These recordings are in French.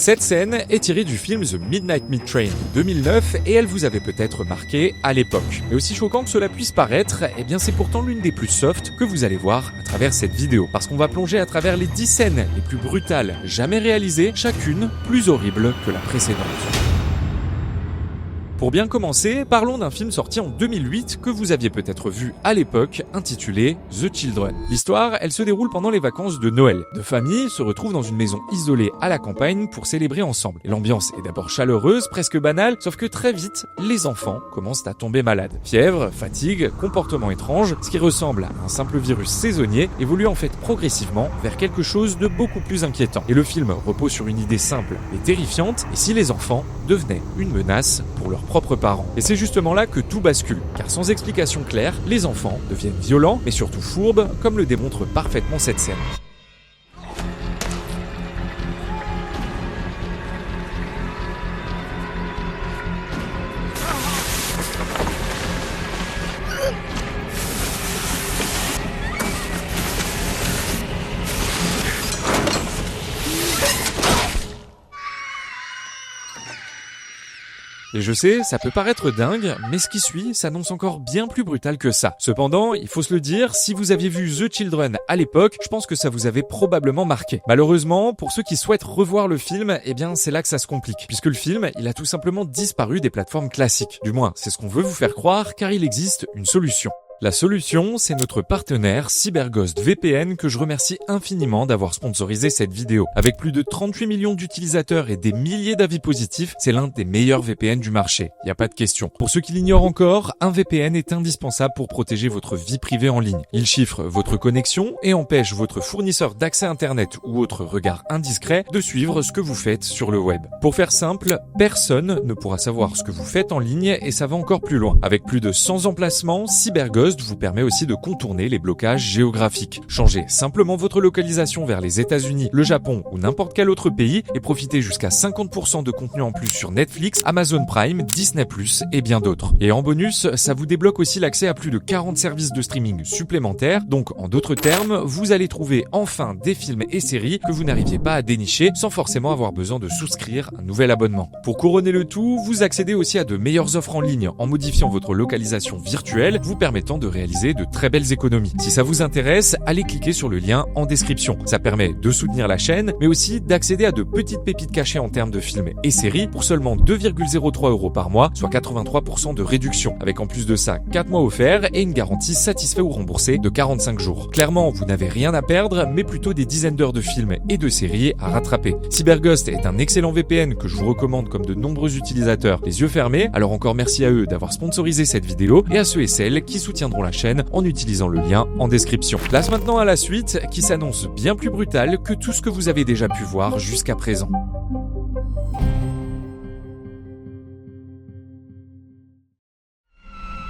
Cette scène est tirée du film The Midnight Meat Train de 2009 et elle vous avait peut-être marqué à l'époque. Mais aussi choquant que cela puisse paraître, eh bien c'est pourtant l'une des plus soft que vous allez voir à travers cette vidéo. Parce qu'on va plonger à travers les 10 scènes les plus brutales jamais réalisées, chacune plus horrible que la précédente. Pour bien commencer, parlons d'un film sorti en 2008 que vous aviez peut-être vu à l'époque, intitulé The Children. L'histoire, elle se déroule pendant les vacances de Noël. Deux familles se retrouvent dans une maison isolée à la campagne pour célébrer ensemble. Et l'ambiance est d'abord chaleureuse, presque banale, sauf que très vite, les enfants commencent à tomber malades. Fièvre, fatigue, comportement étrange, ce qui ressemble à un simple virus saisonnier évolue en fait progressivement vers quelque chose de beaucoup plus inquiétant. Et le film repose sur une idée simple et terrifiante, et si les enfants devenaient une menace pour leurs propres parents. Et c'est justement là que tout bascule, car sans explication claire, les enfants deviennent violents, mais surtout fourbes, comme le démontre parfaitement cette scène. Et je sais, ça peut paraître dingue, mais ce qui suit s'annonce encore bien plus brutal que ça. Cependant, il faut se le dire, si vous aviez vu The Children à l'époque, je pense que ça vous avait probablement marqué. Malheureusement, pour ceux qui souhaitent revoir le film, eh bien c'est là que ça se complique, puisque le film, il a tout simplement disparu des plateformes classiques. Du moins, c'est ce qu'on veut vous faire croire, car il existe une solution. La solution, c'est notre partenaire CyberGhost VPN que je remercie infiniment d'avoir sponsorisé cette vidéo. Avec plus de 38 millions d'utilisateurs et des milliers d'avis positifs, c'est l'un des meilleurs VPN du marché. Y a pas de question. Pour ceux qui l'ignorent encore, un VPN est indispensable pour protéger votre vie privée en ligne. Il chiffre votre connexion et empêche votre fournisseur d'accès Internet ou autre regard indiscret de suivre ce que vous faites sur le web. Pour faire simple, personne ne pourra savoir ce que vous faites en ligne et ça va encore plus loin. Avec plus de 100 emplacements, CyberGhost vous permet aussi de contourner les blocages géographiques. Changez simplement votre localisation vers les États-Unis, le Japon ou n'importe quel autre pays et profitez jusqu'à 50% de contenu en plus sur Netflix, Amazon Prime, Disney+, et bien d'autres. Et en bonus, ça vous débloque aussi l'accès à plus de 40 services de streaming supplémentaires. Donc, en d'autres termes, vous allez trouver enfin des films et séries que vous n'arriviez pas à dénicher sans forcément avoir besoin de souscrire un nouvel abonnement. Pour couronner le tout, vous accédez aussi à de meilleures offres en ligne en modifiant votre localisation virtuelle, vous permettant de réaliser de très belles économies. Si ça vous intéresse, allez cliquer sur le lien en description. Ça permet de soutenir la chaîne, mais aussi d'accéder à de petites pépites cachées en termes de films et séries pour seulement 2,03 € par mois, soit 83% de réduction. Avec en plus de ça, 4 mois offerts et une garantie satisfait ou remboursé de 45 jours. Clairement, vous n'avez rien à perdre, mais plutôt des dizaines d'heures de films et de séries à rattraper. CyberGhost est un excellent VPN que je vous recommande comme de nombreux utilisateurs les yeux fermés, alors encore merci à eux d'avoir sponsorisé cette vidéo et à ceux et celles qui soutiendront la chaîne en utilisant le lien en description. Place maintenant à la suite qui s'annonce bien plus brutale que tout ce que vous avez déjà pu voir jusqu'à présent.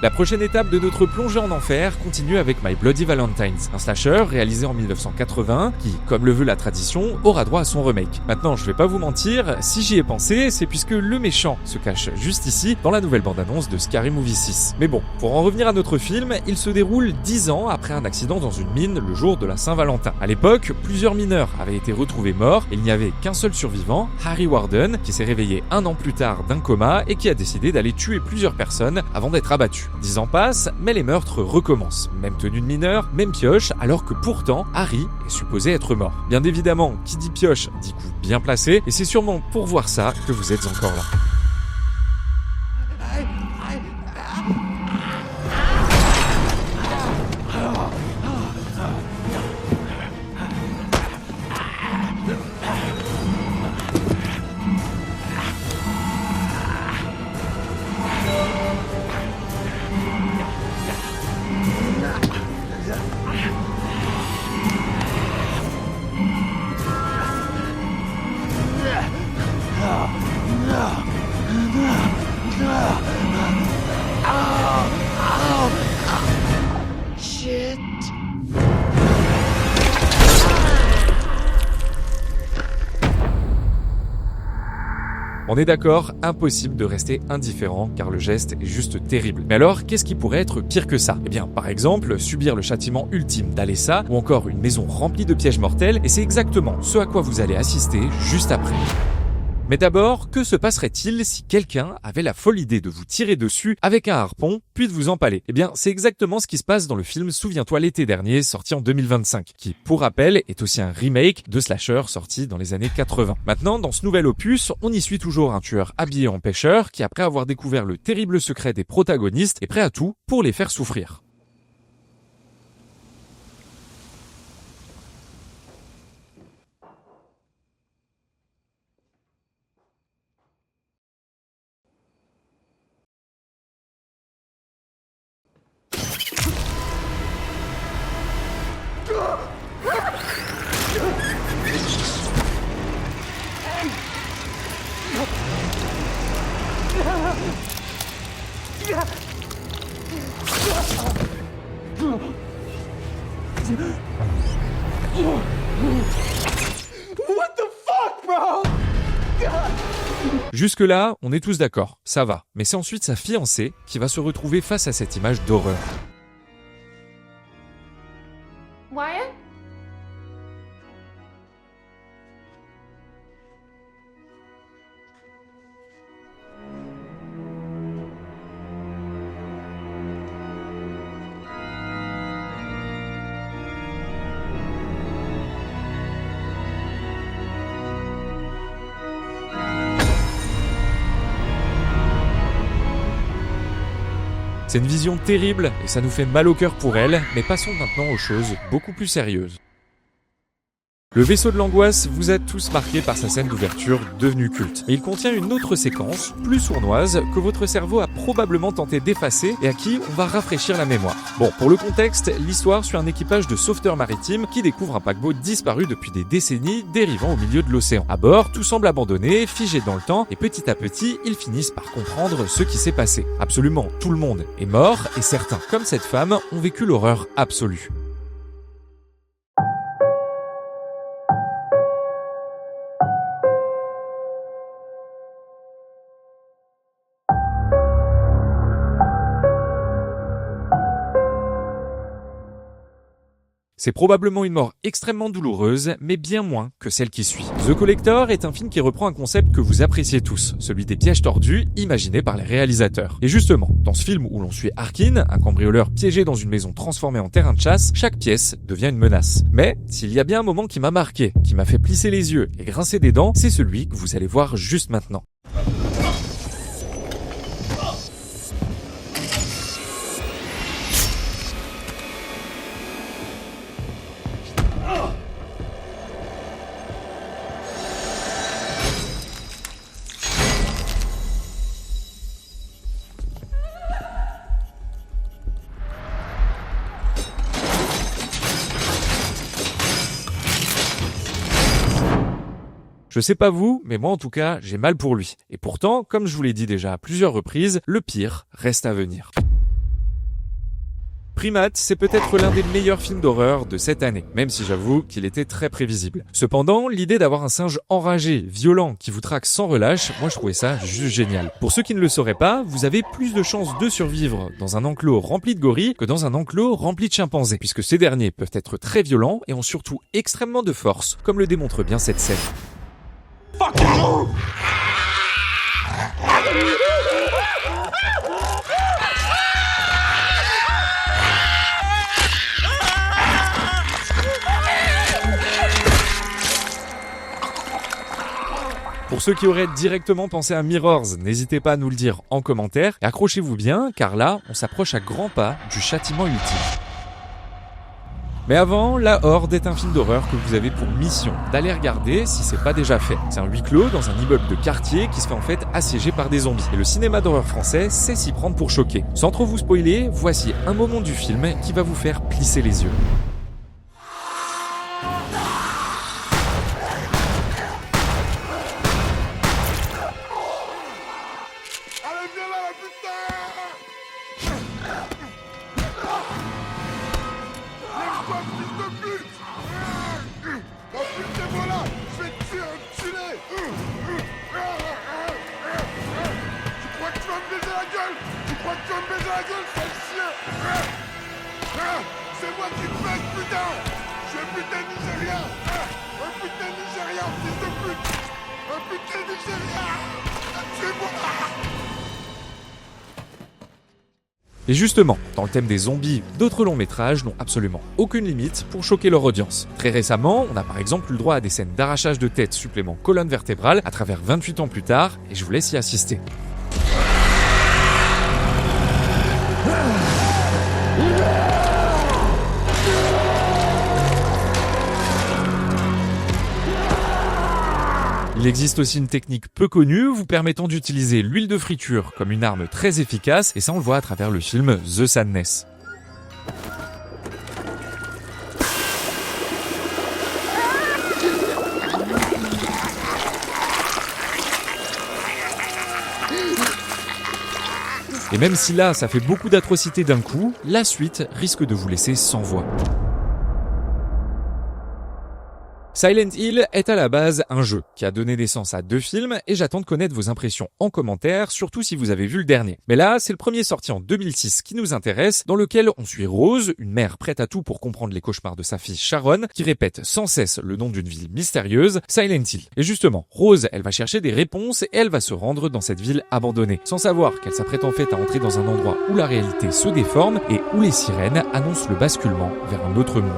La prochaine étape de notre plongée en enfer continue avec My Bloody Valentines, un slasher réalisé en 1980 qui, comme le veut la tradition, aura droit à son remake. Maintenant, je vais pas vous mentir, si j'y ai pensé, c'est puisque le méchant se cache juste ici dans la nouvelle bande-annonce de Scary Movie 6. Mais bon, pour en revenir à notre film, il se déroule 10 ans après un accident dans une mine le jour de la Saint-Valentin. À l'époque, plusieurs mineurs avaient été retrouvés morts et il n'y avait qu'un seul survivant, Harry Warden, qui s'est réveillé un an plus tard d'un coma et qui a décidé d'aller tuer plusieurs personnes avant d'être abattu. 10 ans passent, mais les meurtres recommencent. Même tenue de mineur, même pioche, alors que pourtant, Harry est supposé être mort. Bien évidemment, qui dit pioche dit coup bien placé, et c'est sûrement pour voir ça que vous êtes encore là. Shit. On est d'accord, impossible de rester indifférent car le geste est juste terrible. Mais alors, qu'est-ce qui pourrait être pire que ça? Eh bien, par exemple, subir le châtiment ultime d'Alessa ou encore une maison remplie de pièges mortels, et c'est exactement ce à quoi vous allez assister juste après. Mais d'abord, que se passerait-il si quelqu'un avait la folle idée de vous tirer dessus avec un harpon, puis de vous empaler? Eh bien, c'est exactement ce qui se passe dans le film Souviens-toi l'été dernier, sorti en 2025, qui, pour rappel, est aussi un remake de slasher sorti dans les années 80. Maintenant, dans ce nouvel opus, on y suit toujours un tueur habillé en pêcheur qui, après avoir découvert le terrible secret des protagonistes, est prêt à tout pour les faire souffrir. What the fuck, bro? Jusque-là, on est tous d'accord, ça va. Mais c'est ensuite sa fiancée qui va se retrouver face à cette image d'horreur. Wyatt? C'est une vision terrible et ça nous fait mal au cœur pour elle, mais passons maintenant aux choses beaucoup plus sérieuses. Le vaisseau de l'angoisse vous a tous marqué par sa scène d'ouverture devenue culte. Mais il contient une autre séquence, plus sournoise, que votre cerveau a probablement tenté d'effacer et à qui on va rafraîchir la mémoire. Bon, pour le contexte, l'histoire suit un équipage de sauveteurs maritimes qui découvre un paquebot disparu depuis des décennies dérivant au milieu de l'océan. À bord, tout semble abandonné, figé dans le temps et petit à petit, ils finissent par comprendre ce qui s'est passé. Absolument tout le monde est mort et certains, comme cette femme, ont vécu l'horreur absolue. C'est probablement une mort extrêmement douloureuse, mais bien moins que celle qui suit. The Collector est un film qui reprend un concept que vous appréciez tous, celui des pièges tordus imaginés par les réalisateurs. Et justement, dans ce film où l'on suit Arkin, un cambrioleur piégé dans une maison transformée en terrain de chasse, chaque pièce devient une menace. Mais s'il y a bien un moment qui m'a marqué, qui m'a fait plisser les yeux et grincer des dents, c'est celui que vous allez voir juste maintenant. Je sais pas vous, mais moi en tout cas, j'ai mal pour lui. Et pourtant, comme je vous l'ai dit déjà à plusieurs reprises, le pire reste à venir. Primate, c'est peut-être l'un des meilleurs films d'horreur de cette année, même si j'avoue qu'il était très prévisible. Cependant, l'idée d'avoir un singe enragé, violent, qui vous traque sans relâche, moi je trouvais ça juste génial. Pour ceux qui ne le sauraient pas, vous avez plus de chances de survivre dans un enclos rempli de gorilles que dans un enclos rempli de chimpanzés, puisque ces derniers peuvent être très violents et ont surtout extrêmement de force, comme le démontre bien cette scène. Fuck you! Pour ceux qui auraient directement pensé à Mirrors, n'hésitez pas à nous le dire en commentaire et accrochez-vous bien car là, on s'approche à grands pas du châtiment ultime. Mais avant, La Horde est un film d'horreur que vous avez pour mission d'aller regarder si c'est pas déjà fait. C'est un huis clos dans un immeuble de quartier qui se fait en fait assiéger par des zombies. Et le cinéma d'horreur français sait s'y prendre pour choquer. Sans trop vous spoiler, voici un moment du film qui va vous faire plisser les yeux. Allez, viens là, putain! Lève-toi, fils de pute! Oh putain, voilà! Je vais te tuer, enculé! Tu crois que tu vas me baiser la gueule? Tu crois que tu vas me baiser la gueule, sale chien? C'est moi qui te baise, putain! Je suis un putain Nigérien! Un putain Nigérien, fils de pute! Oh putain, Nigeria! Tuez-moi! Et justement, dans le thème des zombies, d'autres longs métrages n'ont absolument aucune limite pour choquer leur audience. Très récemment, on a par exemple eu le droit à des scènes d'arrachage de tête supplément colonne vertébrale à travers 28 ans plus tard, et je vous laisse y assister. Il existe aussi une technique peu connue vous permettant d'utiliser l'huile de friture comme une arme très efficace, et ça on le voit à travers le film The Sadness. Et même si là ça fait beaucoup d'atrocités d'un coup, la suite risque de vous laisser sans voix. Silent Hill est à la base un jeu qui a donné naissance à 2 films et j'attends de connaître vos impressions en commentaire, surtout si vous avez vu le dernier. Mais là, c'est le premier sorti en 2006 qui nous intéresse, dans lequel on suit Rose, une mère prête à tout pour comprendre les cauchemars de sa fille Sharon, qui répète sans cesse le nom d'une ville mystérieuse, Silent Hill. Et justement, Rose, elle va chercher des réponses et elle va se rendre dans cette ville abandonnée, sans savoir qu'elle s'apprête en fait à entrer dans un endroit où la réalité se déforme et où les sirènes annoncent le basculement vers un autre monde.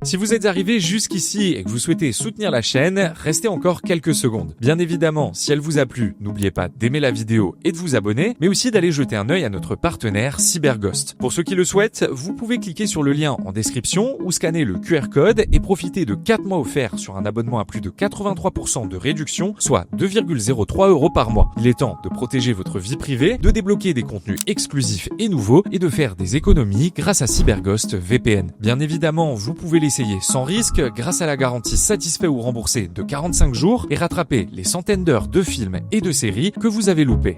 Si vous êtes arrivé jusqu'ici et que vous souhaitez soutenir la chaîne, restez encore quelques secondes. Bien évidemment, si elle vous a plu, n'oubliez pas d'aimer la vidéo et de vous abonner, mais aussi d'aller jeter un œil à notre partenaire CyberGhost. Pour ceux qui le souhaitent, vous pouvez cliquer sur le lien en description ou scanner le QR code et profiter de 4 mois offerts sur un abonnement à plus de 83% de réduction, soit 2,03 € par mois. Il est temps de protéger votre vie privée, de débloquer des contenus exclusifs et nouveaux et de faire des économies grâce à CyberGhost VPN. Bien évidemment, vous pouvez l'essayer sans risque grâce à la garantie satisfait ou remboursé de 45 jours et rattraper les centaines d'heures de films et de séries que vous avez loupées.